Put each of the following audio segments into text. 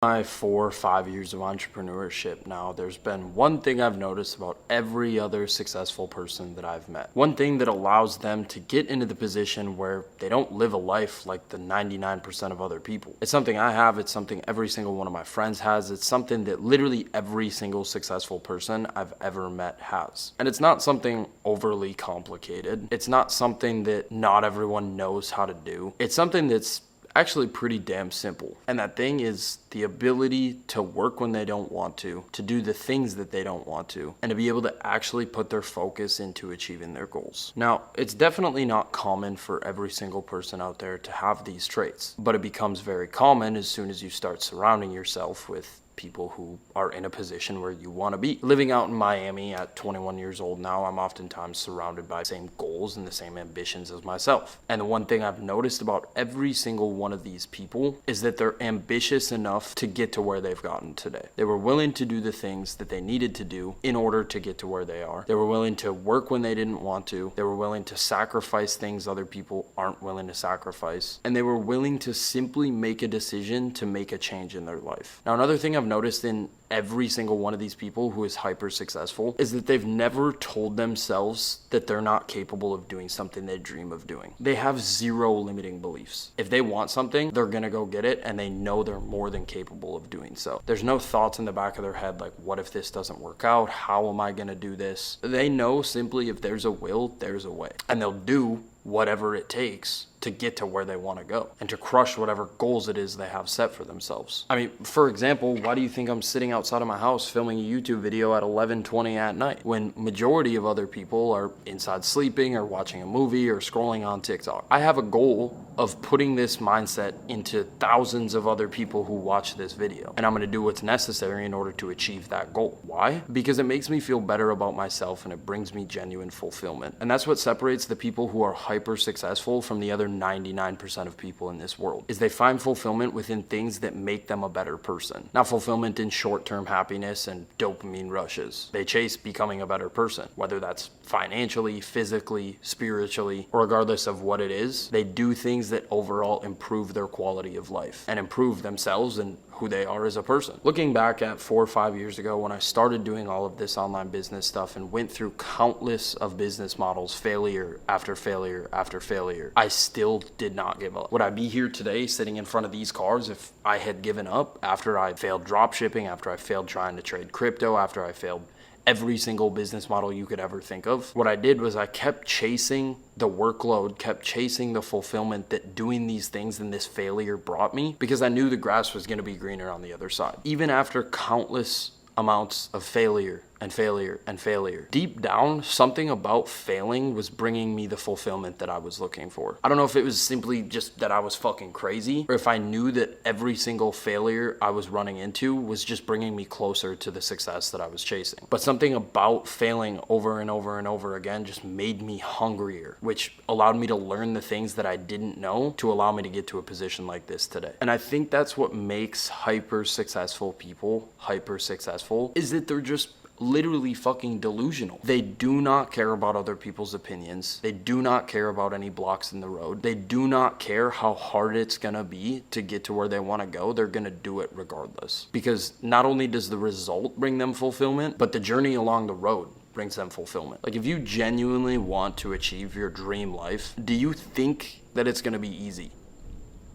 My 4 or 5 years of entrepreneurship now, there's been one thing I've noticed about every other successful person that I've met. One thing that allows them to get into the position where they don't live a life like the 99% of other people. It's something I have, it's something every single one of my friends has, it's something that literally every single successful person I've ever met has. And it's not something overly complicated. It's not something that not everyone knows how to do. It's something that's actually pretty damn simple. And that thing is the ability to work when they don't want to do the things that they don't want to, and to be able to actually put their focus into achieving their goals. Now, it's definitely not common for every single person out there to have these traits, but it becomes very common as soon as you start surrounding yourself with people who are in a position where you want to be. Living out in Miami at 21 years old now, I'm oftentimes surrounded by the same goals and the same ambitions as myself. And the one thing I've noticed about every single one of these people is that they're ambitious enough to get to where they've gotten today. They were willing to do the things that they needed to do in order to get to where they are. They were willing to work when they didn't want to. They were willing to sacrifice things other people aren't willing to sacrifice. And they were willing to simply make a decision to make a change in their life. Now, another thing I've noticed in every single one of these people who is hyper successful is that they've never told themselves that they're not capable of doing something they dream of doing. They have zero limiting beliefs. If they want something, they're gonna go get it, and they know they're more than capable of doing so. There's no thoughts in the back of their head like, what if this doesn't work out? How am I gonna do this? They know simply if there's a will, there's a way. And they'll do whatever it takes to get to where they want to go and to crush whatever goals it is they have set for themselves. I mean, for example, why do you think I'm sitting outside of my house filming a YouTube video at 11:20 at night when majority of other people are inside sleeping or watching a movie or scrolling on TikTok? I have a goal of putting this mindset into thousands of other people who watch this video, and I'm going to do what's necessary in order to achieve that goal. Why? Because it makes me feel better about myself and it brings me genuine fulfillment. And that's what separates the people who are hyper successful from the other 99% of people in this world, is they find fulfillment within things that make them a better person. Not fulfillment in short-term happiness and dopamine rushes. They chase becoming a better person, whether that's financially, physically, spiritually, or regardless of what it is. They do things that overall improve their quality of life and improve themselves and who they are as a person. Looking back at 4 or 5 years ago when I started doing all of this online business stuff and went through countless of business models, failure after failure after failure, I still did not give up. Would I be here today sitting in front of these cars if I had given up after I failed drop shipping, after I failed trying to trade crypto, after I failed every single business model you could ever think of? What I did was I kept chasing the workload, kept chasing the fulfillment that doing these things and this failure brought me, because I knew the grass was going to be greener on the other side. Even after countless amounts of failure and failure and failure, deep down, something about failing was bringing me the fulfillment that I was looking for. I don't know if it was simply just that I was fucking crazy, or if I knew that every single failure I was running into was just bringing me closer to the success that I was chasing. But something about failing over and over and over again just made me hungrier, which allowed me to learn the things that I didn't know to allow me to get to a position like this today. And I think that's what makes hyper successful people hyper successful, is that they're just literally fucking delusional. They do not care about other people's opinions. They do not care about any blocks in the road. They do not care how hard it's gonna be to get to where they want to go. They're gonna do it regardless. Because not only does the result bring them fulfillment, but the journey along the road brings them fulfillment. Like, if you genuinely want to achieve your dream life, do you think that it's gonna be easy?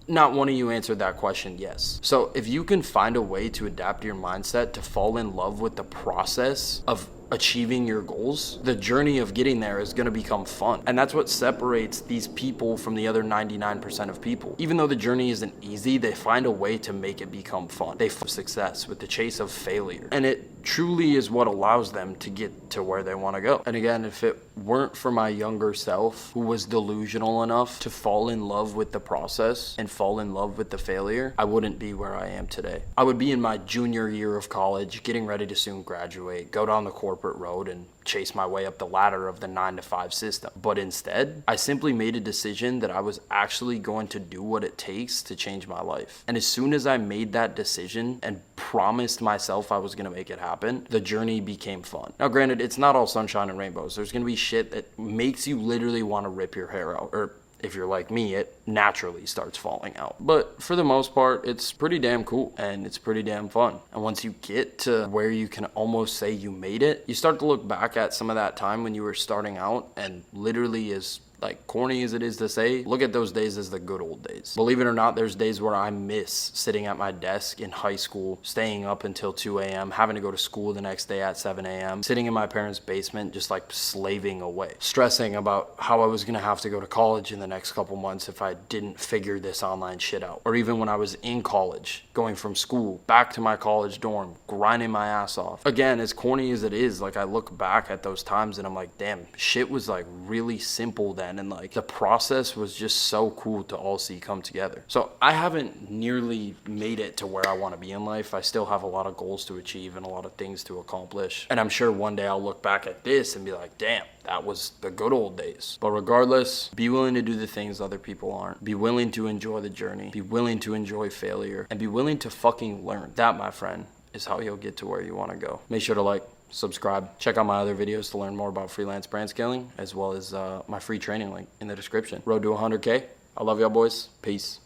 Not one of you answered that question yes. So if you can find a way to adapt your mindset to fall in love with the process of achieving your goals, the journey of getting there is going to become fun. And that's what separates these people from the other 99% of people. Even though the journey isn't easy, they find a way to make it become fun. They find success with the chase of failure. And it truly is what allows them to get to where they want to go. And again, if it weren't for my younger self who was delusional enough to fall in love with the process and fall in love with the failure, I wouldn't be where I am today. I would be in my junior year of college, getting ready to soon graduate, go down the corporate road and chase my way up the ladder of the 9-to-5 system. But instead, I simply made a decision that I was actually going to do what it takes to change my life. And as soon as I made that decision and promised myself I was going to make it happen, the journey became fun. Now, granted, it's not all sunshine and rainbows. There's going to be shit that makes you literally want to rip your hair out, or if you're like me, it naturally starts falling out. But for the most part, it's pretty damn cool and it's pretty damn fun. And once you get to where you can almost say you made it, you start to look back at some of that time when you were starting out, and literally, as like corny as it is to say, look at those days as the good old days. Believe it or not, there's days where I miss sitting at my desk in high school, staying up until 2 a.m., having to go to school the next day at 7 a.m., sitting in my parents' basement, just like slaving away, stressing about how I was gonna have to go to college in the next couple months if I didn't figure this online shit out. Or even when I was in college, going from school back to my college dorm, grinding my ass off. Again, as corny as it is, like I look back at those times and I'm like, damn, shit was like really simple then. And like the process was just so cool to all see come together. So I haven't nearly made it to where I want to be in life. I still have a lot of goals to achieve and a lot of things to accomplish. And I'm sure one day I'll look back at this and be like, damn, that was the good old days. But regardless, be willing to do the things other people aren't. Be willing to enjoy the journey. Be willing to enjoy failure. And be willing to fucking learn. That, my friend, is how you'll get to where you want to go. Make sure to like, subscribe, check out my other videos to learn more about freelance brand scaling, as well as my free training link in the description. Road to 100K. I love y'all boys. Peace.